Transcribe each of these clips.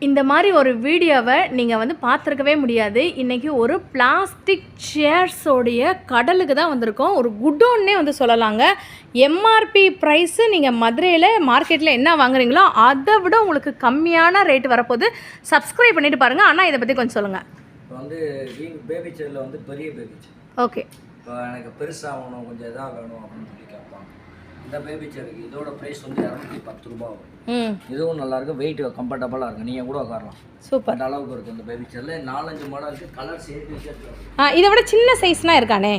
இந்த மாதிரி ஒரு வீடியோவை நீங்கள் வந்து பார்த்துருக்கவே முடியாது. இன்றைக்கி ஒரு பிளாஸ்டிக் சேர்ஸோடைய கடலுக்கு தான் வந்திருக்கோம். ஒரு குடோன்னே வந்து சொல்லலாங்க. எம்ஆர்பி ப்ரைஸு நீங்கள் மதுரையில் மார்க்கெட்டில் என்ன வாங்குறீங்களோ அதை விட உங்களுக்கு கம்மியான ரேட்டு வரப்போகுது. சப்ஸ்கிரைப் பண்ணிவிட்டு பாருங்கள். ஆனால் இதை பற்றி கொஞ்சம் சொல்லுங்கள். இப்போ வந்து பேபி சேரில் வந்து பெரிய பேபி சேர். ஓகே. இப்போ எனக்கு பெருசாகணும், கொஞ்சம் இதாக வேணும் அப்படின்னு சொல்லி கேட்பாங்க. இந்த பேபி சேருக்கு இதோட ப்ரைஸ் வந்து 210 ரூபா வரும். இதுவும் நல்லாயிருக்கும், வெயிட் கம்ஃபர்டபுளாக இருக்கும், நீங்கள் கூட உட்காரலாம். சூப்பர். அந்த அளவுக்கு இருக்குது இந்த பேபி சேரில். 4-5 மாடல் இருக்குது, கலர் சேர்த்து. இதை விட சின்ன சைஸ்னால் இருக்கானே?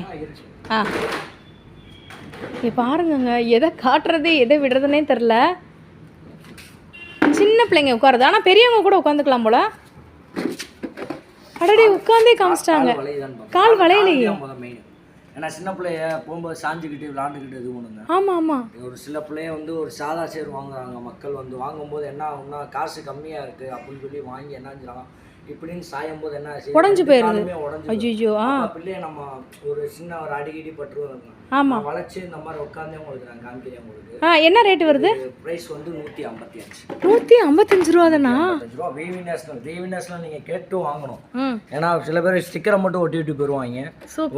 பாருங்கங்க, எதை காட்டுறது எதை விடுறதுனே தெரில. சின்ன பிள்ளைங்க உட்காருது, ஆனால் பெரியவங்க கூட உட்காந்துக்கலாம் போல. அடடே, உட்காந்தே காமிச்சிட்டாங்க. கால் வளையலையே. ஏன்னா சின்ன பிள்ளைய போகும்போது சாஞ்சிக்கிட்டு விளாண்டுக்கிட்டு இது பண்ணுங்க. ஆமாம் ஆமாம். ஒரு சில பிள்ளைய வந்து ஒரு சாதா சேர் வாங்குறாங்க மக்கள். வந்து வாங்கும்போது என்ன ஆகும்னா, காசு கம்மியாக இருக்குது அப்படின்னு சொல்லி வாங்கி என்ன செஞ்சாங்க, இப்படின்னு சாயும் போது என்ன உடஞ்சு போயிருது. ஐயோ, பிள்ளைய நம்ம ஒரு சின்ன ஒரு அடிக்கடி பட்டுருவோம். ஆமாம், வளைச்சு இந்த மாதிரி உட்காந்தே உங்களுக்கு நான் காமிக்கிறேன். உங்களுக்கு என்ன ரேட்டு வருது? ப்ரைஸ் வந்து 155. 155 ரூபா தானா? விவி நேஷனல் நீங்கள் கேட்டு வாங்கணும். ஏன்னா சில பேர் ஸ்டிக்கரை மட்டும் ஒட்டிட்டு போயிருவாங்க.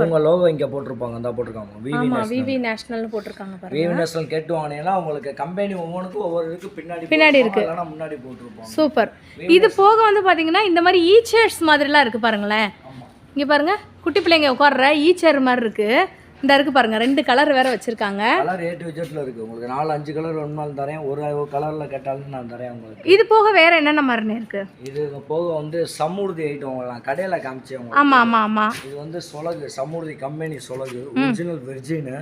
உங்க லோகோ இங்கே போட்டிருப்பாங்க, இந்த போட்டிருக்காங்க விவி நேஷனல் போட்டிருக்காங்க. விவி நேஷனல் கேட்டு வாங்கினீங்கன்னா உங்களுக்கு கம்பெனி ஒவ்வொன்றுக்கும் ஒவ்வொரு இதுக்கு பின்னாடி இருக்கு, முன்னாடி போட்டிருப்பாங்க. சூப்பர். இது போக வந்து பார்த்தீங்கன்னா இந்த மாதிரி ஈ சேர்ஸ் மாதிரிலாம் இருக்குது பாருங்களேன். இங்கே பாருங்க, குட்டி பிள்ளைங்க உட்கார்ற ஈ சேர் மாதிரி இருக்குது. இந்த இருக்கு பாருங்க, 2 கலர் வேற வச்சிருக்காங்க. கலர் A to Z இருக்கு. உங்களுக்கு 4-5 கலர் வேணும்னாலும் தரேன், ஒரு கலர்ல கேட்டாலும் நான் தரேன் உங்களுக்கு. இது போக வேற என்னென்ன மாதிரி இருக்கு? இது போக வந்து சமூர்த்தி ஐட்டம் நான் கடையில காமிச்சேன். ஆமா ஆமா ஆமா. இது வந்து சொலகு, சமூர்த்தி கம்பெனி சொலகு, ஒரிஜினல் வெர்ஜின்,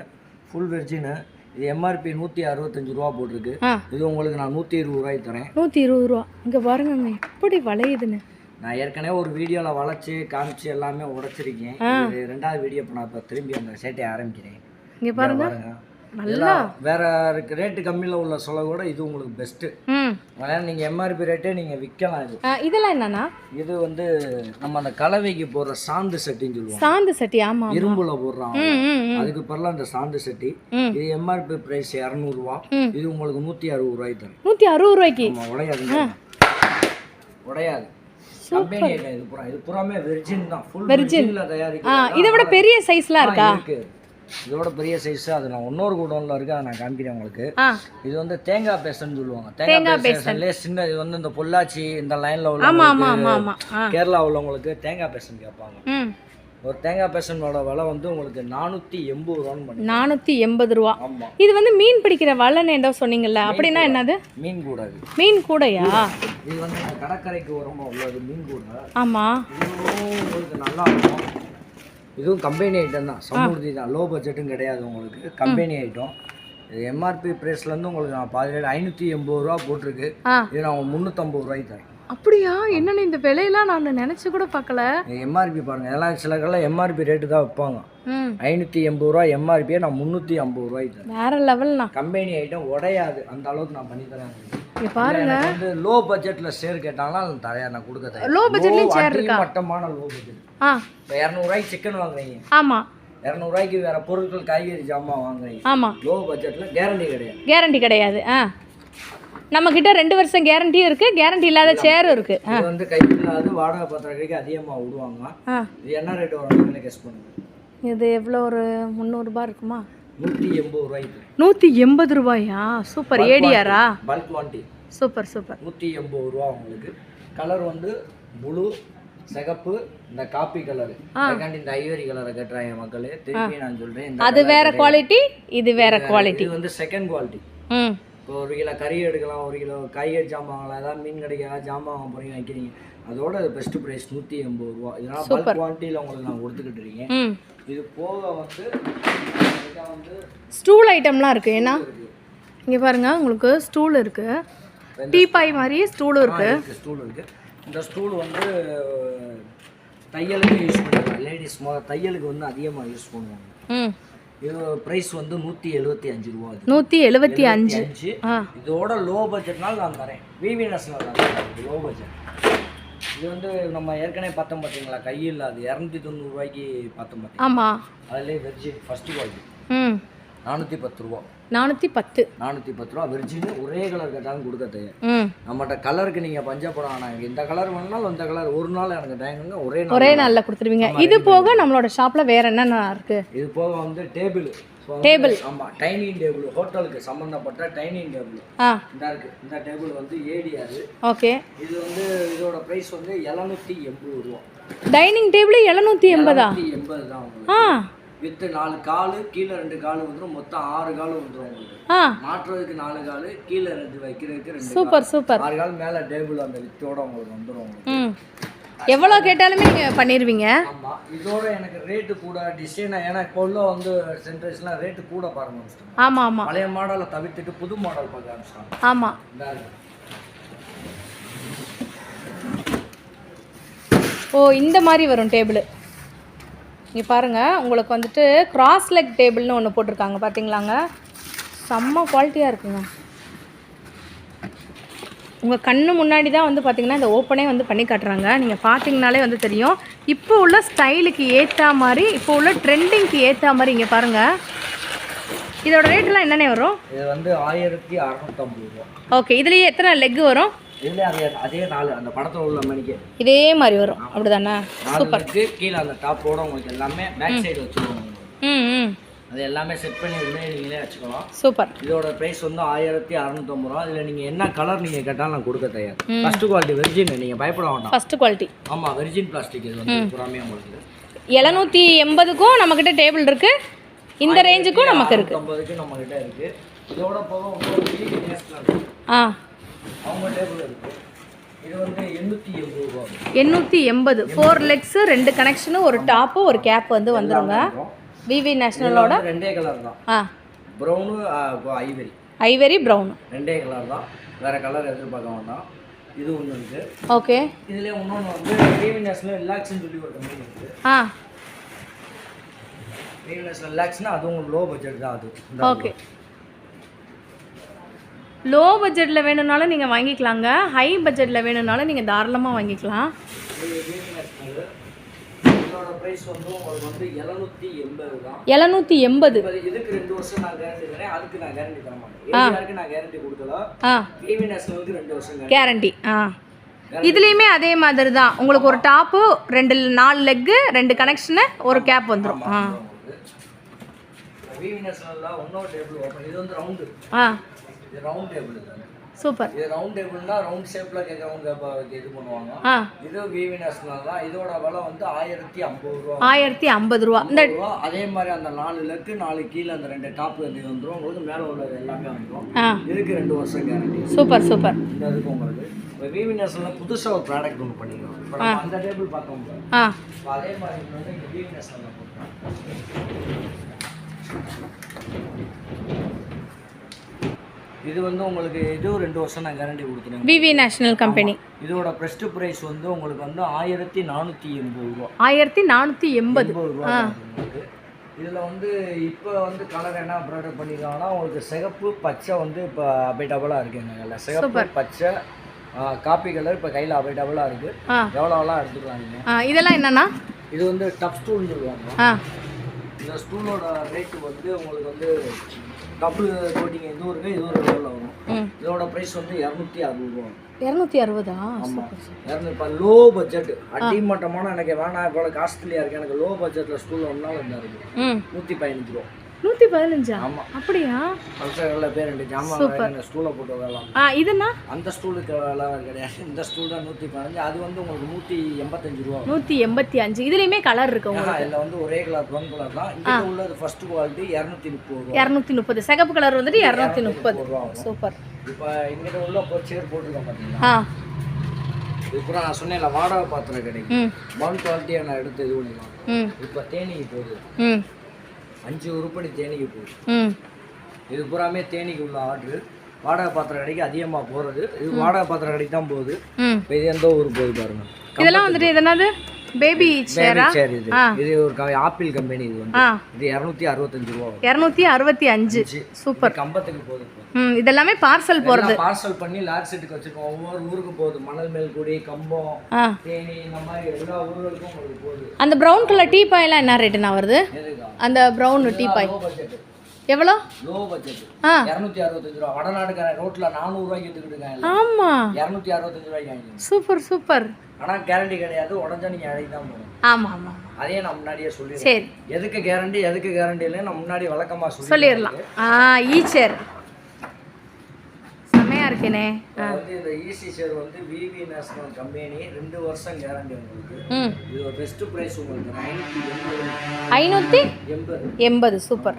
ஃபுல் வெர்ஜின். இது எம்ஆர்பி 165 ரூபா போட்டிருக்கு. இது உங்களுக்கு நான் 120 ரூபாய்க்கு தரேன். 120 ரூபா. இங்க பாருங்க எப்படி வளையுதுன்னு. நான் ஏற்கனவே ஒரு வீடியோவில் வளைச்சி காமிச்சு எல்லாமே உடைச்சிருக்கேன். இது 2வது வீடியோ. இப்போ நான் இப்போ திரும்பி அந்த சேட்டையை ஆரம்பிக்கிறேன். இங்கே பாருங்க, நல்லா வேற ரேட்டு கம்மியில் உள்ள சொல்ல கூட இது உங்களுக்கு பெஸ்ட்டு. அதனால் நீங்கள் எம்ஆர்பி ரேட்டே நீங்கள் விற்கலாம். இது இதெல்லாம் என்னன்னா, இது வந்து நம்ம அந்த கலவைக்கு போடுற சாந்து சட்டின்னு சொல்லுவோம். சாந்து சட்டி. ஆமாம், இரும்புல போடுறான். அதுக்கு பதிலாக அந்த சாந்து சட்டி. இது எம்ஆர்பி ப்ரைஸ் 200 ரூபா. இது உங்களுக்கு 160 ரூபாய்க்கு தரும். 160 ரூபாய்க்கு உடையாது. Company item. இது புறாமே வெர்ஜின் தான், ஃபுல் வெர்ஜின்ல தயாரிக்கிறது. இதை விட பெரிய சைஸ்லாம் இருக்கா? இருக்கு, இதோட பெரிய சைஸ். அது நான் இன்னொரு குடோன்ல இருக்கு, அதை நான் காமிக்கிறேன் உங்களுக்கு. இது வந்து தேங்காய் பேஸ்ட்னு சொல்லுவாங்க. தேங்காய் பேஸ்ட்ல சின்ன, இது வந்து இந்த பொள்ளாச்சி இந்த லைன்ல உள்ள கேரளா உள்ளவங்களுக்கு தேங்காய் பேஸ்ட் கேட்பாங்க. ஒரு தேங்காய் பேஸ்டோட விலை வந்து உங்களுக்கு 480 ரூபான்னு. 480 ரூபா. இது வந்து மீன் பிடிக்கிற வலைன்னு ஏதோ சொன்னீங்கல்ல, அப்படின்னா என்னது? மீன் கூட. மீன் கூடையா? இது வந்து கடற்கரைக்கு உரமா உள்ளது மீன் கூட. ஆமா, உங்களுக்கு நல்லா இருக்கும். இதுவும் கம்பெனி ஐட்டம் தான், சமூர்த்தி தான், லோ பட்ஜெட்டும் கிடையாது உங்களுக்கு, கம்பெனி ஐட்டம். இது எம்ஆர்பி ப்ரைஸ்லேருந்து உங்களுக்கு நான் 580 ரூபா போட்டிருக்கு. இது நான் 350 ரூபாய்க்கு தரேன். அப்படியா? என்னன்னு இந்த விலையெல்லாம் நான் நினைச்சு கூட பார்க்கல. எம்ஆர்பி பாருங்க, எல்லாம் சில கடையில் எம்ஆர்பி ரேட்டு தான் வைப்பாங்க. 580 ரூபா எம்ஆர்பியை நான் 350 ரூபாய்க்கு தரேன். வேற லெவல்னா. கம்பெனி ஐட்டம் உடையாது, அந்த அளவுக்கு நான் பண்ணி தரேன். பாருங்க, வந்து லோ பட்ஜெட்ல சேர் கேட்டாங்கன்னா தரையா நான் கொடுக்க தரேன். லோ பட்ஜெட்லயும் சேர் இருக்கா? மட்டமான லோ பட்ஜெட். இப்போ 200 ரூபாய்க்கு சிக்கன் வாங்குறீங்க. ஆமா. 200 ரூபாய்க்கு வேற பொருட்கள், காய்கறி ஜாமான் வாங்குறீங்க. ஆமா. லோ பட்ஜெட்ல கேரண்டி கிடையாது. கேரண்டி கிடையாது. நம்ம கிட்ட 2 வருஷம் கேரண்டியும் இருக்கு, கேரண்டி இல்லாத சேரும் இருக்கு. இது வந்து கையில்லாத வாடகை பத்திரக்கைக்கு அதிகமாக விடுவாங்க. இது என்ன ரேட் வரும் கெஸ் பண்ணுங்க. இது எவ்வளோ, ஒரு 300 ரூபாய் இருக்குமா? 180 ரூபாய்க்கு. 180 ரூபாயா? சூப்பர். ஏடிஆரா? Bulk quantity. Super super. 180 ரூபா உங்களுக்கு. கலர் வந்து ப்ளூ, சிகப்பு, இந்த காப்பி கலர். அதுக்காண்டி இந்த ஐவரி கலரை கட்டுறாங்க மக்களே. திருப்பி நான் சொல்றேன், அது வேற குவாலிட்டி, இது வேற குவாலிட்டி. இது வந்து செகண்ட் குவாலிட்டி. இப்போ 1 கிலோ கறி எடுக்கலாம், 1 கிலோ காய்கறி ஜாமான் வாங்கலாம், ஏதாவது மீன் கடைக்கு ஏதாவது ஜாமான் வாங்க போறீங்க வைக்கிறீங்க, அதோட பெஸ்ட் ப்ரைஸ் 180 ரூபா. இதெல்லாம் பல்க் குவான்டிட்டியில் உங்களுக்கு நான் கொடுத்துக்கிட்டு இருக்கேன். இது போக வந்து ஸ்டூல் ஐட்டம்லாம் இருக்கு. ஏன்னா இங்கே பாருங்க, உங்களுக்கு ஸ்டூல் இருக்கு, டீபாய் மாதிரி ஸ்டூலும் இருக்கு. ஸ்டூல் இருக்கு. இந்த ஸ்டூல் வந்து தையலுக்கு யூஸ் பண்ணுவாங்க. லேடிஸ் தையலுக்கு வந்து அதிகமாக யூஸ் பண்ணுவாங்க. இது ப்ரைஸ் வந்து 175 ரூபா. 175. இதோட லோ பட்ஜெட்னால நான் தரேன். விவி நேஷனல் லோ பட்ஜெட். இது வந்து நம்ம ஏற்கனவே பார்த்தோம் பார்த்தீங்களா, கையில் அது 290 ரூபாய்க்கு பார்த்தோம் பார்த்தீங்களா? ஆமாம். அதிலே வெர்ஜின் ஃபர்ஸ்ட் குவாலிட்டி. 410 ரூபா. 410 ரூபா விர்ஜின். ஒரே கலர் கேட்டாலும் கொடுக்க தயார். நம்மகிட்ட கலருக்கு நீங்கள் பஞ்சப்படம் ஆனால் இந்த கலர் வேணுனாலும் இந்த கலர் ஒரு நாள் எனக்கு டைமுங்க ஒரே நாளில் கொடுத்துருவீங்க. இது போக நம்மளோட ஷாப்பில் வேறு என்னென்ன இருக்குது? இது போக வந்து டேபிள். ஆமாம், டைனிங் டேபிள். ஹோட்டலுக்கு சம்மந்தப்பட்ட டைனிங் டேபிள் இந்த இருக்கு. இந்த டேபிள் வந்து ஏடிஆர். ஓகே. இது வந்து இதோட ப்ரைஸ் வந்து 780 ரூபா. டைனிங் டேபிள் 780 தான் உங்களுக்கு. வித் 4 காலு, கீழே 2 காலு வந்துடும். மொத்தம் 6 காலு வந்துடும் உங்களுக்கு. மாற்றுறதுக்கு 4 காலு, கீழே 2 வைக்கிறதுக்கு 2. Super super. 6 கால் மேலே டேபிள் அந்த வித்தோட உங்களுக்கு வந்துடும் உங்களுக்கு. எவ்வளோ கேட்டாலுமே நீங்கள் பண்ணிடுவீங்க. ஆமாம். இதோட எனக்கு ரேட்டு கூட டிசைன். ஏன்னா இப்போ உள்ள வந்து சென்ட்ரேஸ்லாம் ரேட்டு கூட பாருங்க. ஆமாம் ஆமாம். பழைய மாடலை தவிர்த்துட்டு புது மாடல் பார்க்க ஆரம்பிச்சிட்டாங்க. ஆமாம். ஓ, இந்த மாதிரி வரும் டேபிள். இங்கே பாருங்கள், உங்களுக்கு வந்துட்டு கிராஸ் லெக் டேபிள்னு ஒன்று போட்டிருக்காங்க பார்த்தீங்களாங்க. செம்ம குவாலிட்டியாக இருக்குங்க. உங்கள் கண்ணு முன்னாடி தான் வந்து பார்த்திங்கன்னா இந்த ஓப்பனே வந்து பண்ணி காட்டுறாங்க. நீங்கள் பார்த்தீங்கனாலே வந்து தெரியும். இப்போ உள்ள ஸ்டைலுக்கு ஏற்ற மாதிரி, இப்போ உள்ள ட்ரெண்டிங்க்கு ஏற்ற மாதிரி இங்கே பாருங்கள். இதோட ரேட்டெலாம் என்னென்ன வரும்? இது வந்து 1650 ரூபா. ஓகே. இதுலேயே எத்தனை லெக் வரும்? இதுலேயே அதே 4 அந்த படத்தில் உள்ள மணிக்கு இதே மாதிரி வரும். அப்படி தானே? சூப்பர். கீழே அந்த டாப்போட உங்களுக்கு எல்லாமே பேக் சைடு வச்சுருவோம். அது எல்லாமே செட் பண்ணி நீங்களே வச்சுக்கலாம். சூப்பர். இதோட ப்ரைஸ் வந்து 1650 ரூபா. இதில் நீங்கள் என்ன கலர் நீங்கள் கேட்டாலும் நான் கொடுக்க தயார். First quality virgin. நீங்கள் பயப்பட வேண்டாம். First quality. ஆமாம், வெர்ஜின் பிளாஸ்டிக். இது வந்து புறாமே உங்களுக்கு 780க்கும் நம்மக்கிட்ட டேபிள் இருக்குது. இந்த ரேஞ்சுக்கும் நமக்கு இருக்குது. 50க்கு நம்மக்கிட்ட இருக்குது. இதோட போக அவங்க டேபிள் இருக்குது. இது வந்து 880 ரூபா. 880. 4 லெக்ஸு, 2 கனெக்ஷனு, ஒரு டாப்பு, ஒரு கேப் வந்து வந்துருங்க. விவி நேஷனலோட 2 கலர் தான். ப்ரௌனு ஐவரி ப்ரௌன் 2 கலர் தான். வேற கலர் எதிர்பார்க்க வேண்டாம். இது ஒன்று இருக்கு. ஓகே. இதுல இன்னொன்று வந்து விவி நேஷனல் ரிலாக்ஸ்னு சொல்லி ஒரு கம்பெனி இருக்கு. விவி நேஷனல் ரிலாக்ஸ்னா அது உங்களுக்கு லோ பட்ஜெட் தான். அது ஓகே. லோ பட்ஜெட்டில் வேணும்னாலும் நீங்கள் வாங்கிக்கலாங்க. ஹை பட்ஜெட்டில் வேணும்னாலும் நீங்கள் தாராளமாக வாங்கிக்கலாம். இதோட பிரைஸ் வந்து உங்களுக்கு வந்து 780 தான். 780. இதுக்கு 2 வருஷம் நான் கேரண்டி தரேன். அதுக்கு நான் கேரண்டி தர மாட்டேன். ஏடிஆருக்கு நான் கேரண்டி கொடுக்கல. விவி நேஷனலுக்கு 2 வருஷம் கேரண்டி. இதுலேயுமே அதே மாதிரி தான். உங்களுக்கு ஒரு டாப்பு, 4 லெக்கு, 2 கனெக்ஷனு, ஒரு கேப் வந்துடும். விவி நேஷனல்ல இன்னொரு டேபிள் ஓபன். இது வந்து ரவுண்டு. இது ரவுண்ட் டேபிள். சூப்பர். இது ரவுண்ட் டேபிள்னா ரவுண்ட் ஷேப்ல கேட்கறவங்க இது பண்ணுவாங்க. இது விவி நேஷனல் தான். இதோட விலை வந்து 1050 ரூபா. 1050 ரூபா. இந்த அதே மாதிரி அந்த 4 லெக்கு 4 கீழே அந்த 2 டாப் வந்து வந்துரும். உங்களுக்கு மேலே உள்ளது எல்லாமே வந்துரும். இதுக்கு 2 வருஷம் கேரண்டி. Super super. இந்த இதுக்கு உங்களுக்கு இப்போ விவி நேஷனல்ல புதுசாக ஒரு ப்ராடக்ட் ஒன்று பண்ணிக்கிறோம். இப்போ நம்ம அந்த டேபிள் பார்த்தோம். அதே மாதிரி வந்து இங்கே விவி நேஷனல்ல போட்டுருக்கோம். இது வந்து உங்களுக்கு இது 2 வருஷம் நான் கேரண்டி கொடுத்துருவேன். விவி நேஷனல் கம்பெனி. இதோட பெஸ்ட் பிரைஸ் வந்து உங்களுக்கு வந்து 1480 ரூபா. 1480 ரூபா. இதில் வந்து இப்போ வந்து கலர் என்ன ப்ராடக்ட் பண்ணிருக்காங்கன்னா உங்களுக்கு சிகப்பு பச்சை வந்து இப்போ அவைலபிளாக இருக்குங்க. சிகப்பு பச்சை காப்பி கலர் இப்போ கையில் அவைலபிளாக இருக்குது. எவ்வளோலாம் எடுத்துக்கலாம் நீங்கள். இதெல்லாம் என்னன்னா இது வந்து டப் ஸ்டூல்னு சொல்லுவாங்க. இந்த ஸ்டூலோட ரேட்டு வந்து உங்களுக்கு வந்து டபுள் கோட்டிங் இதுவும் இருக்குது, இதுவும் லெவலில் வரும். இதோட ப்ரைஸ் வந்து 260 ரூபா. 260. ஆமாம். இப்போ லோ பட்ஜெட் அடிமட்டமான எனக்கு வேணாம் இவ்வளோ காஸ்ட்லியாக இருக்குது, எனக்கு லோ பட்ஜெட்டில் ஸ்டூல் ஒன்றால் இருந்தால் இருக்குது 115 ரூபா. 115. ஆமாம். அப்படியா? பல்சரில் பேர் 2 ஜாமான் ஸ்டூலை போட்டு வரலாம். இதுனா அந்த ஸ்டூலுக்கு வேலை கிடையாது. இந்த ஸ்டூல் தான் 115. அது வந்து உங்களுக்கு 185 ரூபா. 185. இதுலேயுமே கலர் இருக்கு உங்களுக்கு. இதில் வந்து ஒரே கலர் ப்ரௌன் கலர் தான். இங்கே உள்ளது ஃபர்ஸ்ட் குவாலிட்டி 230 ரூபா. 230. சிகப்பு கலர் வந்துட்டு 230 ரூபா. சூப்பர். இப்போ இங்கே உள்ள சேர் போட்டுருக்கோம் பார்த்தீங்களா. இப்போ நான் சொன்னேன்ல வாடகை பாத்திரம் கிடைக்கும். பவுன் குவாலிட்டியாக நான் எடுத்து இது பண்ணிக்கலாம். இப்போ தேனிக்கு போகுது. 5 உருப்படி தேனிக்கு போகுது. இது பூராமே தேனிக்கு உள்ள ஆர்டரு. வாடகை பாத்திரம் கடைக்கு அதிகமாக போகிறது. இது வாடகை பாத்திரம் கடைக்கு தான் போகுது. இப்போ இது எந்த ஊருக்கு போகுது பாருங்க. இதெல்லாம் வந்துட்டு எதனாவது பேபி சேர். இது ஒரு ஆப்பிள் கம்பெனி. இது வந்து இது 265 ரூபா. 265. சூப்பர். கம்பத்துக்கு போகுது. இதெல்லாமே பார்சல் போறது. பார்சல் பண்ணி லாரி செட்டுக்கு வச்சிருக்கோம். ஒவ்வொரு ஊருக்கு போகுது. மணல் மேல்குடி, கம்பம், தேனி, இந்த மாதிரி எல்லா ஊர்களுக்கும் உங்களுக்கு போகுது. அந்த பிரவுன் கலர் டீ பாய் எல்லாம் என்ன ரேட்டுனா வருது? அந்த பிரவுன் டீ பாய் எவ்வளோ? லோ பட்ஜெட் 265 ரூபா. வடநாட்டுக்கார ரோட்ல 400 ரூபாய்க்கு எடுத்துக்கிட்டு இருக்காங்க. ஆமா 265 ரூபாய்க்கு வாங்கிக்கலாம். Super super. ஆனா கேரண்டி கிடையாது, உடஞ்சா நீங்க அழைக்கு தான் போகணும். ஆமா ஆமா அதே நான் முன்னாடியே சொல்லிடுறேன். சரி, எதுக்கு கேரண்டி எதுக்கு கேரண்டி இல்லை நான் முன்னாடி வழக்கமா சொல்லிடலாம். ஈ சேர் செமையா இருக்கேனே. வந்து இந்த ஈசி சேர் வந்து விவி நேஷனல் கம்பெனி 2 வருஷம் கேரண்டி உங்களுக்கு. இது ஒரு பெஸ்ட் பிரைஸ் உங்களுக்கு 580. சூப்பர்.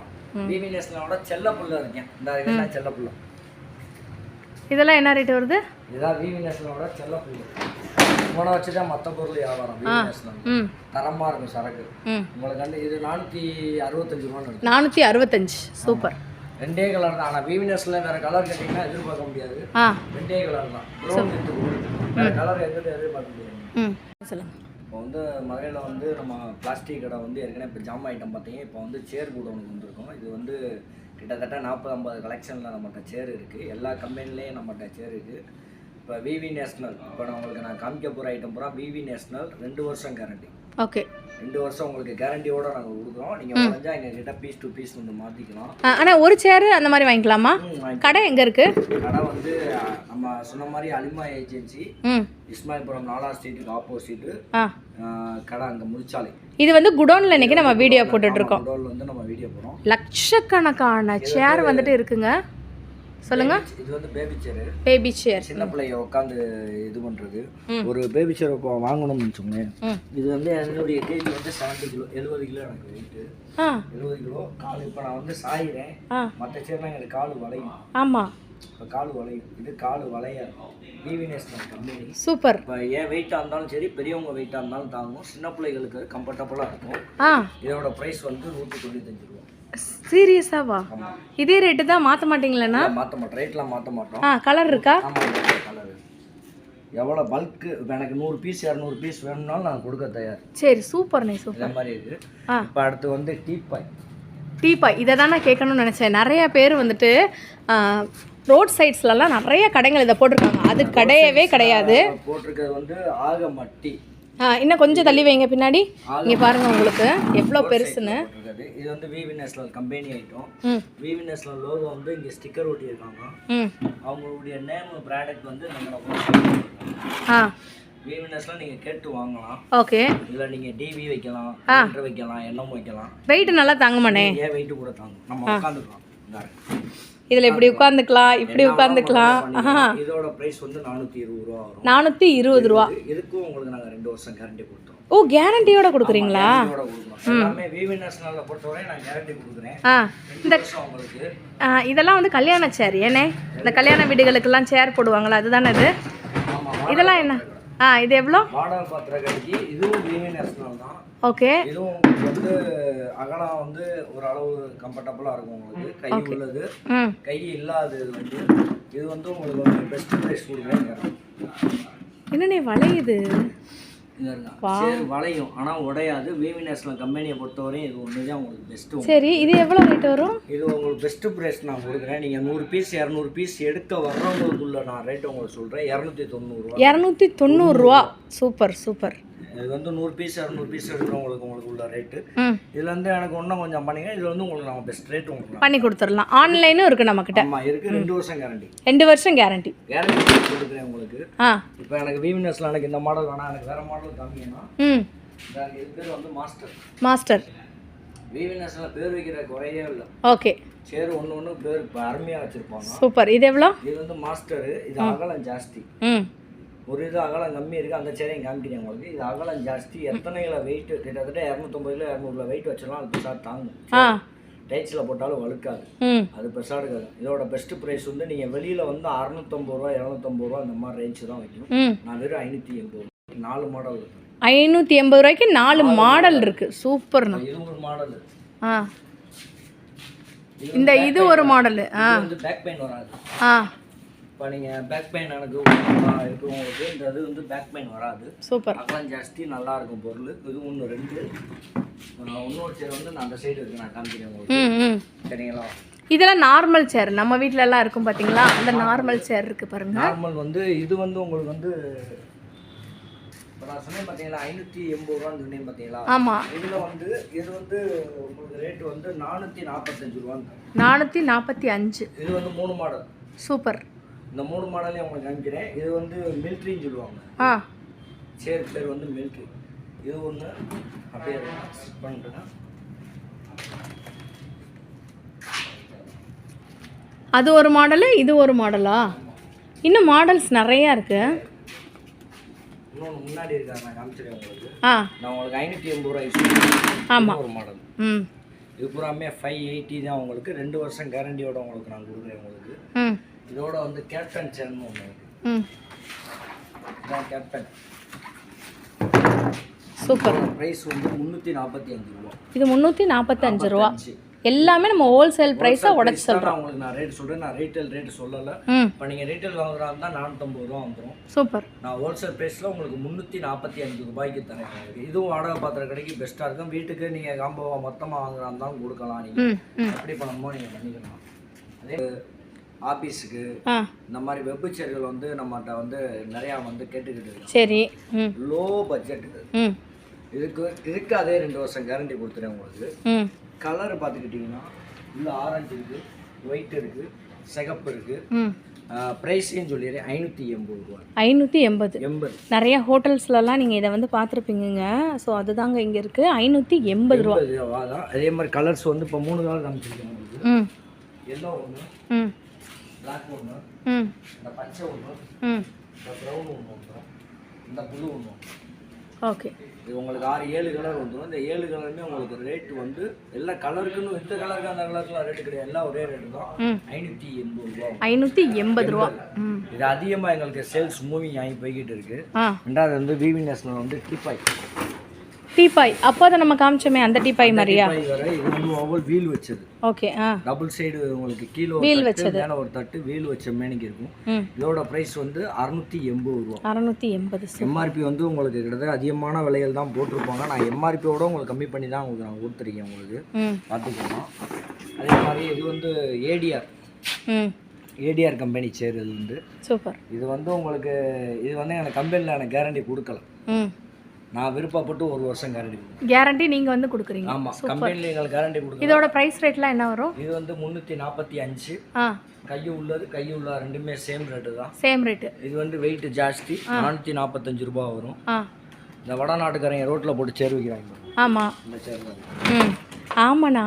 விவி நேஷனலோட செல்ல புள்ள இருக்கேன். இந்த இதெல்லாம் செல்ல புள்ள. இதெல்லாம் என்ன ரேட் வருது? இதான் விவி நேஷனலோட செல்ல புள்ள. உங்களை வச்சு தான் மற்ற பொருள் வியாபாரம். விவி நேஷனல் தரமா இருக்கும் சரக்கு. உங்களுக்கு வந்து இது 465 ரூபா. 465. சூப்பர். ரெண்டே கலர் தான். ஆனால் விவி நேஷனல் வேற கலர் கேட்டிங்கன்னா எதிர்பார்க்க முடியாது. ரெண்டே கலர் தான். ப்ரௌன் வேற கலர் எதிர்பார்க்க முடியாது. சொல்லுங்க. இப்போ வந்து மதுரையில் வந்து நம்ம பிளாஸ்டிக் கடை வந்து ஏற்கனவே இப்போ ஜாம் ஐட்டம் பார்த்தீங்க. இப்போ வந்து சேர் கூட ஒன்று வந்திருக்கோம். இது வந்து கிட்டத்தட்ட 40-50 கலெக்ஷனில் நம்மகிட்ட சேர் இருக்குது. எல்லா கம்பெனிலேயும் நம்மகிட்ட சேர் இருக்குது. இப்போ விவி நேஷனல் இப்போ நான் உங்களுக்கு காமிக்க போகிற ஐட்டம் பூரா விவி நேஷனல் 2 வருஷம் கேரண்டி. ஓகே, 2 வருஷம் உங்களுக்கு கேரண்டியோட நாங்கள் கொடுக்குறோம். நீங்கள் உடஞ்சா எங்ககிட்ட பீஸ் டு பீஸ் வந்து மாற்றிக்கலாம். ஆனால் ஒரு சேர் அந்த மாதிரி வாங்கிக்கலாமா? கடை எங்கே இருக்கு? கடை வந்து நம்ம சொன்ன மாதிரி அலிமா ஏஜென்சி, இஸ்மாயில்புரம் 4ஆம் ஸ்ட்ரீட்டுக்கு ஆப்போசிட்டு கடை, அங்கே முனிச்சாலை. இது வந்து குடோனில் இன்னைக்கு நம்ம வீடியோ போட்டுட்டு இருக்கோம். குடோனில் வந்து நம்ம வீடியோ போகிறோம். லட்சக்கணக்கான சேர் வந்துட்டு இருக்குங்க. சொல்லுங்க. இது வந்து பேபி சேர் சின்ன பிள்ளைய உட்காந்து இது பண்றது. ஒரு பேபி சேர் வாங்கணும்னு வச்சுக்கோங்க. இது வந்து என்னுடைய கேஜி வந்து 70 கிலோ 70 கிலோ எனக்கு வெயிட். 70 கிலோ கால். இப்போ நான் வந்து சாயிறேன். மற்ற சேர்லாம் எனக்கு கால் வளையும். ஆமா, இப்போ கால் வளையும். இது கால் வளையாது. விவி நேஷனல் கம்பெனி. சூப்பர். இப்போ ஏன் வெயிட்டாக இருந்தாலும் சரி, பெரியவங்க வெயிட்டாக இருந்தாலும் தாங்கும். சின்ன பிள்ளைகளுக்கு கம்ஃபர்டபுளாக இருக்கும். இதோட ப்ரைஸ் வந்து 195 ரூபா. சீரியஸாவா? இதே ரேட்டு தான், மாற்ற மாட்டீங்களா? மாற்ற மாட்டோம், ரேட்லாம் மாற்ற மாட்டோம். கலர் இருக்கா? ஆமாம், கலர். எவ்வளோ பல்க்கு இப்போ எனக்கு 100 பீஸ் 200 பீஸ் வேணும்னாலும் நான் கொடுக்க தயார். சரி, சூப்பர். சூப்பர். இந்த மாதிரி இருக்குது. இப்போ அடுத்து வந்து டீபாய் இதை தான் நான் கேட்கணும்னு நினச்சேன். நிறைய பேர் வந்துட்டு ரோட் சைட்ஸ்லலாம் நிறைய கடைகள் இதை போட்டிருக்காங்க. அது கிடையவே கிடையாது. போட்டிருக்கிறது வந்து ஆகமட்டி. இன்னும் கொஞ்சம் தள்ளி வைங்க பின்னாடி. இங்கே பாருங்க உங்களுக்கு எவ்வளோ பெருசுன்னு. இது வந்து விவி நேஷனல் கம்பெனி ஐட்டம். விவி நேஷனல் லோகோ வந்து இங்கே ஸ்டிக்கர் ஒட்டி இருக்காங்க. அவங்களுடைய நேம் ப்ராடக்ட் வந்து நம்ம விவி நேஷனல் நீங்கள் கேட்டு வாங்கலாம். ஓகே. இதில் நீங்கள் டிவி வைக்கலாம், வைக்கலாம், எண்ணம் வைக்கலாம். வெயிட் நல்லா தாங்குமானே? ஏன் வெயிட் கூட தாங்கும். நம்ம உட்காந்துக்கலாம். இதில் இப்படி உட்காந்துக்கலாம், இப்படி உட்காந்துக்கலாம். இதோட பிரைஸ் வந்து 420 ரூபா வரும். 420 ரூபா. இதுக்கும் உங்களுக்கு நாங்கள் 2 வருஷம் கேரண்டி கொடுத்தோம். ஓ, கேரண்டியோட கொடுக்குறீங்களா? எல்லாமே விவி நேஷனல்ல பொறுத்தவரை நான் கேரண்டி கொடுக்குறேன். இந்த உங்களுக்கு இதெல்லாம் வந்து கல்யாண சேர் ஏனே? இந்த கல்யாண வீடுகளுக்கெல்லாம் சேர் போடுவாங்களா, அதுதானே இது? இதெல்லாம் என்ன? இது எவ்வளோ? மாடல் பாத்திரக்கடிக்கு இதுவும் விவி நேஷனல் தான். ஓகே. இதுவும் வந்து அகலம் வந்து ஒரு அளவு கம்ஃபர்டபுளா இருக்கும் உங்களுக்கு. கை உள்ளது, கை இல்லாதது வந்து இது வந்து உங்களுக்கு வந்து பெஸ்ட் பிரைஸ் கொடுக்குறேன். என்னன்னே வளையுது? சரி, வளையும் ஆனா உடையாது. விவி நேஷனல் கம்பெனியை பொறுத்தவரையும் இது ஒண்ணுதான் உங்களுக்கு பெஸ்ட். சரி, இது எவ்வளவு ரேட் வரும்? இது உங்களுக்கு பெஸ்ட் பிரைஸ் நான் கொடுக்குறேன். நீங்க 100 பீஸ் 200 பீஸ் எடுக்க வர்றவங்களுக்குள்ள நான் ரேட் உங்களுக்கு சொல்றேன். 290 ரூபா. 290 ரூபா. Super super. இது வந்து 100 பீஸ் 200 பீஸ் எடுக்கிறவங்களுக்கு உங்களுக்கு உள்ள ரேட்டு. இதுல இருந்து எனக்கு இன்னும் கொஞ்சம் பண்ணீங்க. இதுல வந்து உங்களுக்கு நம்ம பெஸ்ட் ரேட் உங்களுக்கு பண்ணி கொடுத்துடலாம். ஆன்லைனும் இருக்கு நம்ம கிட்ட. ஆமா இருக்கு. 2 வருஷம் கேரண்டி. 2 வருஷம் கேரண்டி கொடுக்குறேன் உங்களுக்கு. இப்போ எனக்கு விவி நேஷனல் எனக்கு இந்த மாடல் வேணாம், எனக்கு வேற மாடல் காமிக்கனா. இது பேர் வந்து மாஸ்டர். விவி நேஷனல் பேர் வைக்கிற குறையே இல்லை. ஓகே. சேர் ஒன்று பேர் அருமையாக வச்சிருப்பாங்க. சூப்பர். இது எவ்வளோ? இது வந்து மாஸ்டர். இது அகலம் ஜாஸ்தி. ஒரு இது அகலம் கம்மி இருக்குது. அந்த சேரையும் காமிக்கிறேன் உங்களுக்கு. இது அகலம் ஜாஸ்தி. எத்தனை கிலோ வெயிட்? கிட்டத்தட்ட 250 கிலோ 200 கிலோ வெயிட் வச்சிடலாம். அது பெருசாக தாங்கும். டைட்ஸில் போட்டாலும் வழுக்காது. அது பெருசாக இருக்காது. இதோட பெஸ்ட் ப்ரைஸ் வந்து நீங்கள் வெளியில் வந்து 650 ரூபா 250 ரூபா இந்த மாதிரி ரேஞ்சு தான் வைக்கணும். நான் வெறும் 580 4 மாடல் இருக்கு. 580 ரூபாய்க்கு 4 மாடல் இருக்கு. சூப்பர்ண்ணா. இது ஒரு மாடல். இந்த இது ஒரு மாடல். வந்து பேக் பெயின் வராது. இப்போ நீங்கள் பேக் பெயின் எனக்கு இருக்கிறவங்களுக்கு இந்த இது வந்து பேக் பெயின் வராது. சூப்பர். அகலம் ஜாஸ்தி, நல்லா இருக்கும் பொருள். இது 1 2 இன்னொரு சேர் வந்து நான் அந்த சைடு இருக்கு, நான் காமிக்கிறேன் உங்களுக்கு. சரிங்களா? இதெல்லாம் நார்மல் சேர் நம்ம வீட்டில எல்லாம் இருக்கும் பார்த்தீங்களா? அந்த நார்மல் சேர் இருக்கு பாருங்க. நார்மல் வந்து இது வந்து உங்களுக்கு வந்து இப்போ நான் சொன்னேன் பார்த்தீங்களா 580 ரூபான்னு சொன்னேன் பார்த்தீங்களா? ஆமாம். இதில் வந்து இது வந்து உங்களுக்கு ரேட்டு வந்து 445 ரூபான்னு. 445. இது வந்து 3 மாடல். சூப்பர். இந்த 3 மாடலே உங்களுக்கு காமிக்கிறேன். இது வந்து மிலிட்ரின்னு சொல்லுவாங்க. சேர் பேர் வந்து மிலிட்ரி. இது ஒன்று அப்படியே செட் பண்ணிட்டுங்க. அது ஒரு மாடலு, இது ஒரு மாடலா? இன்னும் மாடல்ஸ் நிறையா இருக்கு. இன்னொன்று முன்னாடி இருக்காங்க, நான் காமிச்சிருக்கேன் உங்களுக்கு. நான் உங்களுக்கு 580 ரூபாய். ஆமாம், ஒரு மாடல். இது பூராமே 580 தான் உங்களுக்கு. 2 வருஷம் கேரண்டியோட உங்களுக்கு நான் கொடுக்குறேன் உங்களுக்கு. இதோட வந்து கேப்டன் சேர்னு ஒன்று இருக்கு. இதான் கேப்டன். சூப்பர். ப்ரைஸ் வந்து 345 ரூபா. இது 345 ரூபா. எல்லாமே நம்ம ஹோல்சேல் ப்ரைஸா உடைச்சு சொல்றோம். உங்களுக்கு நான் ரேட் சொல்றேன், நான் ரீட்டைல் ரேட் சொல்லல. இப்போ நீங்க ரீட்டைல் வாங்குறதா இருந்தா 450 ரூபா வந்துரும். சூப்பர். நான் ஹோல்சேல் பிரைஸ்ல உங்களுக்கு 345 ரூபாய்க்கு தரேன். இதுவும் வாடகை பாத்திர கடைக்கு பெஸ்டா இருக்கும். வீட்டுக்கு நீங்க காம்போவா மொத்தமா வாங்குறதா இருந்தாலும் கொடுக்கலாம். நீங்க எப்படி பண்ணணுமோ நீங்க பண்ணிக்கலாம். அதே ஆபீஸ்க்கு இந்த மாதிரி வெப் சேர்கள் வந்து நம்மகிட்ட வந்து நிறைய வந்து கேட்டுக்கிட்டு இருக்கு. சரி. லோ பட்ஜெட் இதுக்கு அதே 2 வருஷம் கேரண்டி கொடுத்துறேன் உங்களுக்கு. கலர் பார்த்துக்கிட்டிங்கன்னா உள்ள ஆரஞ்சு இருக்குது, ஒயிட் இருக்குது, சிகப்பு இருக்குது. ப்ரைஸையும் சொல்லிடுறேன் 580 ரூபா. 580. நிறைய ஹோட்டல்ஸ்லலாம் நீங்கள் இதை வந்து பார்த்துருப்பீங்க. ஸோ அதுதாங்க இங்கே இருக்குது. 580 ரூபா தான். அதே மாதிரி கலர்ஸ் வந்து இப்போ 3 கலர் காமிச்சிருக்கேன் உங்களுக்கு. எல்லோ ஒன்று, பிளாக் ஒன்று, இந்த பச்சை ஒன்று, இந்த ப்ரௌன் ஒன்று வந்துடும், இந்த ப்ளூ ஒன்று. ஓகே. இது உங்களுக்கு 6-7 கலர் வந்துடும். இந்த 7 கலருமே உங்களுக்கு ரேட் வந்து எல்லா கலருக்குன்னு இந்த கலருக்கு அந்த கலருக்குலாம் ரேட்டு கிடையாது. எல்லாம் ஒரே ரேட்டு தான். 580 ரூபா. 580 ரூபா. இது அதிகமாக எங்களுக்கு சேல்ஸ் மூவிங் ஆகி போய்கிட்டு இருக்கு. ரெண்டாவது வந்து விவினஸ்ல வந்து டீபாய். அப்போ அதை நம்ம காமிச்சோமே அந்த டீபாய் மாதிரியா? இது வந்து ஓவல் வீல் வச்சது. ஓகே. டபுள் சைடு உங்களுக்கு கீழே வீல் வச்சது, மேலே ஒரு தட்டு வீல் வச்ச மேனிக்கு இருக்கும். இதோட பிரைஸ் வந்து 680 ரூபா. 680. எம்ஆர்பி வந்து உங்களுக்கு கிட்டத்தட்ட அதிகமான விலைகள் தான் போட்டிருப்பாங்க. நான் எம்ஆர்பியோட உங்களுக்கு கம்மி பண்ணி தான் உங்களுக்கு நான் கொடுத்துருக்கேன். உங்களுக்கு பார்த்துக்கலாம். அதே மாதிரி இது வந்து ஏடிஆர் கம்பெனி சேர். இது வந்து சூப்பர். இது வந்து உங்களுக்கு இது வந்து எனக்கு கம்பெனியில் எனக்கு கேரண்டி கொடுக்கல. நான் விருப்பப்பட்டு 1 வருஷம் கேரண்டி நீங்கள் வந்து கொடுக்குறீங்க. ஆமாம், கம்பெனியில் எங்களுக்கு கேரண்டி கொடுக்குறோம். இதோட ப்ரைஸ் ரேட்லாம் என்ன வரும்? இது வந்து 345. கையு உள்ள ரெண்டுமே சேம் ரேட்டு தான். Same rate. இது வந்து வெயிட் ஜாஸ்தி. 445 ரூபா வரும். இந்த வடநாட்டுக்காரங்க ரோட்டில் போட்டு சேர் வைக்கிறாங்க. ஆமாம், இந்த சேர் தான். ஆமாண்ணா.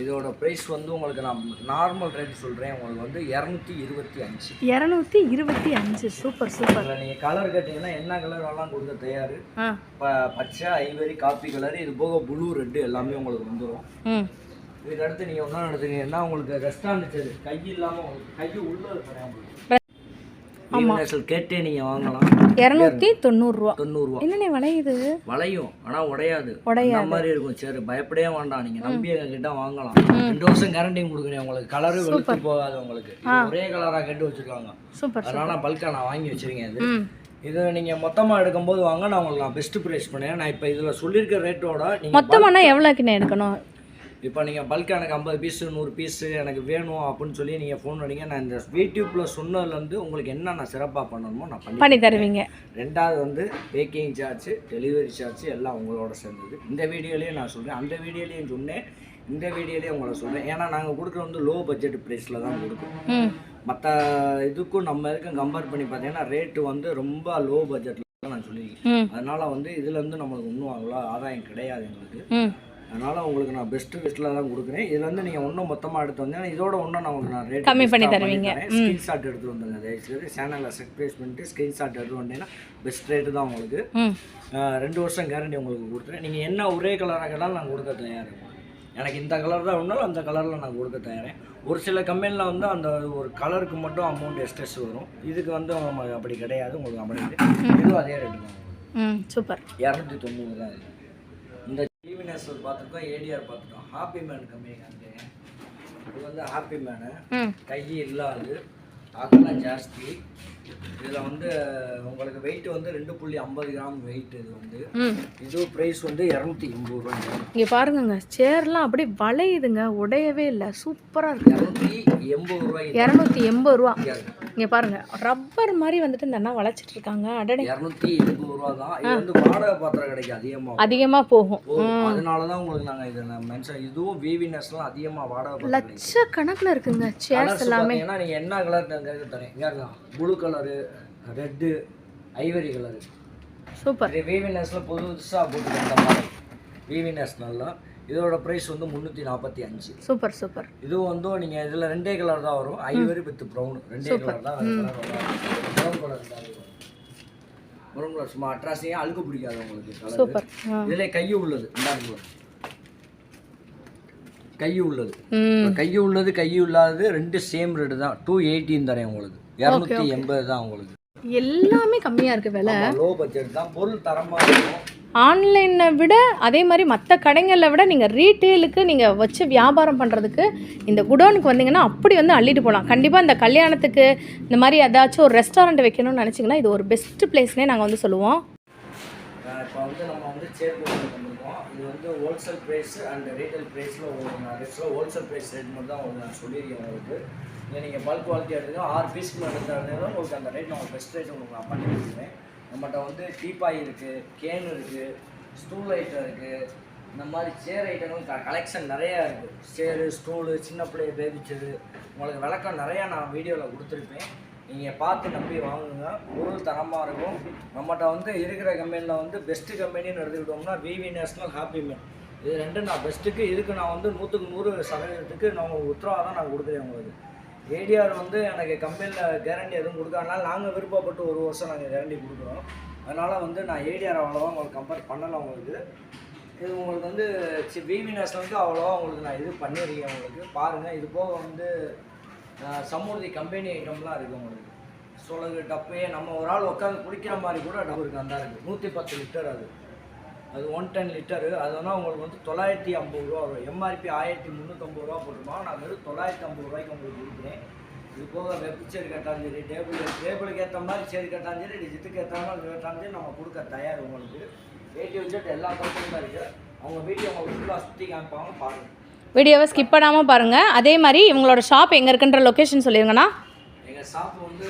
இதோட ப்ரைஸ் வந்து உங்களுக்கு நான் நார்மல் ரேட் சொல்கிறேன். உங்களுக்கு வந்து 225. 225. சூப்பர். நீங்கள் கலர் கேட்டிங்கன்னா என்ன கலர் எல்லாம் கொடுக்க தயார். பச்சை, ஐவரி, காப்பி கலர், இது போக ப்ளூ, ரெட்டு எல்லாமே உங்களுக்கு வந்துடும். இதுக்கு அடுத்து நீங்கள் ஒன்றா எடுத்துக்கிங்கன்னா உங்களுக்கு ரெஸ்டாரண்ட் சேர் கை இல்லாமல் உங்களுக்கு கை உள்ள இருக்கிறேன். கேட்டே நீங்கள் வாங்கலாம். 290 ரூபா. 90 ரூபா. என்னண்ணே வளையுது? வளையும், ஆனால் உடையாது. அந்த மாதிரி இருக்கும். சரி, பயப்படவே வேண்டாம். நீங்கள் நம்பி எங்ககிட்ட வாங்கலாம். 2 வருஷம் கேரண்டியும் கொடுக்குறேன் உங்களுக்கு. கலரு வெளுத்து போகாது உங்களுக்கு. ஒரே கலராக கேட்டு வச்சுருக்காங்க. அதனால பல்காக நான் வாங்கி வச்சிருக்கேன். இது நீங்கள் மொத்தமாக எடுக்கும்போது வாங்க, நான் உங்களுக்கு நான் பெஸ்ட் ப்ரைஸ் பண்ணேன். நான் இப்போ இதில் சொல்லியிருக்க ரேட்டோட நீங்கள் மொத்தமானா எவ்வளோக்குண்ணே எடுக்கணும்? இப்போ நீங்கள் பல்காக எனக்கு 50 பீஸு 100 பீஸு எனக்கு வேணும் அப்படின்னு சொல்லி நீங்கள் ஃபோன் பண்ணிங்க. நான் இந்த யூடியூப்பில் சொன்னதுலேருந்து உங்களுக்கு என்ன நான் சிறப்பாக பண்ணணுமோ நான் பண்ணி தருவீங்க. ரெண்டாவது வந்து பேக்கிங் சார்ஜ், டெலிவரி சார்ஜ் எல்லாம் உங்களோட சேர்ந்தது. இந்த வீடியோலேயே நான் சொல்கிறேன், அந்த வீடியோலேயும் சொன்னேன், இந்த வீடியோலேயே உங்களை சொல்கிறேன். ஏன்னா நாங்கள் கொடுக்குற வந்து லோ பட்ஜெட் ப்ரைஸில் தான் கொடுக்குறோம். மற்ற இதுக்கும் நம்ம இதுக்கும் கம்பேர் பண்ணி பார்த்தீங்கன்னா ரேட்டு வந்து ரொம்ப லோ பட்ஜெட்டில் தான் நான் சொல்லியிருக்கேன். அதனால் வந்து இதுலேருந்து நம்மளுக்கு இன்னும் அவ்வளோ ஆதாயம் கிடையாது எங்களுக்கு. அதனால் உங்களுக்கு நான் பெஸ்ட்டு லிஸ்ட்டில் தான் கொடுக்குறேன். இதில் வந்து நீங்கள் ஒன்றும் மொத்தமாக எடுத்து வந்தீங்கன்னா இதோட ஒன்றும் நான் உங்களுக்கு நான் ரேட் கம்மி பண்ணி தருவீங்க. ஸ்க்ரீன்ஷாட் எடுத்து வந்துங்க. தயவுசெய்து சேனலில் சப்ஸ்கிரைப் பண்ணிட்டு ஸ்க்ரீன்ஷாட் எடுத்து வந்தீங்கன்னா பெஸ்ட் ரேட்டு தான் உங்களுக்கு. 2 வருஷம் கேரண்டி உங்களுக்கு கொடுத்துறேன். நீங்கள் என்ன ஒரே கலராக கேட்டாலும் நான் கொடுக்க தயார். எனக்கு இந்த கலர் தான் ஒன்றாலும் அந்த கலரில் நான் கொடுக்க தயாரேன். ஒரு சில கம்பெனியில் வந்து அந்த ஒரு கலருக்கு மட்டும் அமௌண்ட் எக்ஸ்ட்ரெஸ் வரும். இதுக்கு வந்து அப்படி கிடையாது. உங்களுக்கு அப்படி இதுவும் அதே ரேட்டு தான். சூப்பர். 290 தான். இந்த டிவினஸ் பார்த்துருக்கோம், ஏடிஆர் பார்த்துட்டோம். ஹாப்பி மேன் கம்பெனி காமிக்கிறேன். இது வந்து ஹாப்பி மேனு. கை இல்லாது, அகலம் ஜாஸ்தி. இதில் வந்து உங்களுக்கு வெயிட் வந்து 2.50 கிராம் வெயிட். இது வந்து இது ப்ரைஸ் வந்து 280 ரூபா. இங்கே பாருங்க, சேர்லாம் அப்படியே வளையுதுங்க, உடையவே இல்லை, சூப்பராக இருக்கு. 280 ரூபாய். 280 ரூபா. இங்கே பாருங்கள் ரப்பர் மாதிரி வந்துட்டு இந்த அண்ணா வளைச்சிட்டு இருக்காங்க. அடடே 280 ரூபா தான். இது வந்து வாடகை பாத்திரம் கிடைக்கும் அதிகமாக போகும். அதனால தான் உங்களுக்கு நாங்கள் இதில் மென்ஷன். இதுவும் விவினஸ்லாம் அதிகமாக வாடகை லட்சக்கணக்கில் இருக்குங்க சேர்ஸ் எல்லாமே. ஏன்னா நீங்கள் என்ன கலர் தரேன் இங்கே blue colour, red, Ivory colour. Super. இது விவினஸில் புதுசாக போட்டுருக்க மாடல் விவினஸ்லாம். இதோட ப்ரைஸ் வந்து 345. Super super. இதுவும் வந்து நீங்கள் இதில் 2 கலர் தான் வரும். ஐவரி வித் ப்ரௌன் 2 கலர் தான். ப்ரௌன் கலர் தான் இருக்கும். ப்ரௌன் கலர் சும்மா அட்ராக்டிவாக அழுக்கு பிடிக்காது உங்களுக்கு. சூப்பர். இதில் கை உள்ளது. கை உள்ளது, கை உள்ளது, கை இல்லாதது 2 சேம் ரேட்டு தான். 280 தரேன் உங்களுக்கு. 280 தான் உங்களுக்கு. எல்லாமே கம்மியாக இருக்குது விலை. லோ பட்ஜெட் தான். பொருள் தரமாக இருக்கும். ஆன்லைனை விட அதே மாதிரி மற்ற கடைங்களில் விட நீங்கள் ரீட்டெயிலுக்கு நீங்கள் வச்சு வியாபாரம் பண்ணுறதுக்கு இந்த குடோனுக்கு வந்தீங்கன்னா அப்படி வந்து அள்ளிட்டு போகலாம். கண்டிப்பாக இந்த கல்யாணத்துக்கு இந்த மாதிரி ஏதாச்சும் ஒரு ரெஸ்டாரண்ட் வைக்கணும்னு நினச்சிங்கன்னா இது ஒரு பெஸ்ட் பிளேஸ்னே நாங்கள் வந்து சொல்லுவோம். இப்போ வந்து நம்ம வந்து சேர்த்து பண்ணிருக்கோம். இது வந்து ஹோல்சேல் ப்ரைஸ் அண்ட் ரீட்டைல் ப்ரைஸில் ஹோல்சேல் ப்ரைஸ் ரேட் மட்டும் தான் உங்களுக்கு நான் சொல்லியிருக்கேன். உங்களுக்கு இல்லை நீங்கள் பல்க் குவாலிட்டி எடுத்துங்க 6 பீஸ்க்கு எடுத்தாலும் உங்களுக்கு அந்த ரேட் நான் பெஸ்ட் ரேட் உங்களுக்கு நான் பண்ணி கொடுத்துருவேன். நம்மகிட்ட வந்து டீப்பாய் இருக்குது, கேன் இருக்குது, ஸ்டூல் ஐட்டம் இருக்குது. இந்த மாதிரி சேர் ஐட்டங்களும் கலெக்ஷன் நிறையா இருக்குது. சேரு, ஸ்டூலு, சின்ன பிள்ளைய பேபிச்சது உங்களுக்கு விளக்கம் நிறையா நான் வீடியோவில் கொடுத்துருப்பேன். நீங்கள் பார்த்து நம்பி வாங்குங்க. பொருள் தரமாக இருக்கும். நம்மகிட்ட வந்து இருக்கிற கம்பெனியில் வந்து பெஸ்ட்டு கம்பெனின்னு எடுத்துக்கிட்டோம்னா விவி நேஷனல், ஹாப்பி மேன். இது ரெண்டும் நான் பெஸ்ட்டுக்கு. இதுக்கு நான் வந்து 100% நான் உங்களுக்கு உத்தரவாதம் நான் கொடுக்குறேன். உங்களுக்கு ஏடிஆர் வந்து எனக்கு கம்பெனியில் கேரண்டி எதுவும் கொடுக்காதனால நாங்கள் விருப்பப்பட்டு 1 வருஷம் நாங்கள் கேரண்டி கொடுக்குறோம். அதனால் வந்து நான் ஏடிஆர் அவ்வளோவா உங்களுக்கு கம்பேர் பண்ணலை. உங்களுக்கு இது உங்களுக்கு வந்து விவி நேஷனலுக்கு அவ்வளோவா உங்களுக்கு நான் இது பண்ணியிருக்கேன். உங்களுக்கு பாருங்கள். இது போக வந்து சமூர்த்தி கம்பெனி ஐட்டம்லாம் இருக்குது. உங்களுக்கு சொலகு டப்பே நம்ம ஒரு ஆள் உட்காந்து குடிக்கிற மாதிரி கூட டப்பு இருக்குது. அந்த இருக்குது 110 லிட்டர். அது 110 லிட்டரு. அது வந்து உங்களுக்கு வந்து 950 ரூபா வரும். எம்ஆர்பி 1350 ரூபா போட்டுருப்பாங்க. நான் வெறும் 950 ரூபாய்க்கு உங்களுக்கு கொடுக்குறேன். இது போக வெப் சேர் கேட்டாலும் சரி, டேபிளுக்கு ஏற்ற மாதிரி சேர் கேட்டாலும் சரி, டிஜிட்டுக்கு ஏற்ற மாதிரி கேட்டாலும் சரி நம்ம கொடுக்க தயார். உங்களுக்கு ஏடிஎம் எல்லா கம்பெனியும் தான் இருக்குது. அவங்க வீடியோ உங்களுக்கு ஃபுல்லாக சுற்றி காமிப்பாங்க. பாருங்கள். வீடியோவை ஸ்கிப் பண்ணாமல் பாருங்கள். அதே மாதிரி இவங்களோட ஷாப் எங்கே இருக்குன்ற லொக்கேஷன் சொல்லிடுங்கண்ணா. எங்கள் ஷாப் வந்து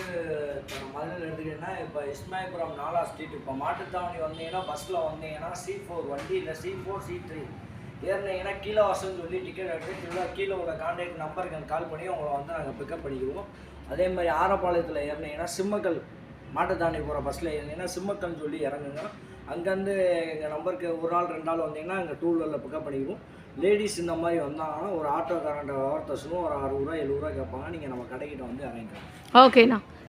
இப்போ மதுரையில் எடுத்துக்கிட்டீங்கன்னா இப்போ இஸ்மாயிபுரம் 4ஆம் ஸ்ட்ரீட். இப்போ மாட்டுத்தாவணி வந்தீங்கன்னா பஸ்ஸில் வந்தீங்கன்னா C4 வண்டி இல்லை C4 C3 ஏறினீங்கன்னா கீழே வாசல்னு சொல்லி டிக்கெட் எடுத்து கீழே உள்ள கான்டாக்ட் நம்பருக்கு கால் பண்ணி உங்களை வந்து நாங்கள் பிக்கப் பண்ணிக்குவோம். அதே மாதிரி ஆரப்பாளையத்தில் ஏறினீங்கன்னா சிம்மக்கல் மாட்டுத்தாவணி போகிற பஸ்ஸில் ஏறினீங்கன்னா சிம்மக்கல்னு சொல்லி இறங்குங்க. அங்கேருந்து எங்கள் நம்பருக்கு ஒரு ஆள் 2 ஆள் வந்தீங்கன்னா எங்கள் 2 வீலரில் பிக்கப் பண்ணிக்குவோம். லேடிஸ் இந்த மாதிரி வந்தாங்கன்னா ஒரு ஆட்டோக்காரண்ட வார்த்தை சொல்லுவோம். ஒரு 60 ரூபா 70 ரூபா கேட்பாங்க. நீங்கள் நம்ம கடைக்கிட்ட வந்து இறங்கிக்கலாம். ஓகேண்ணா.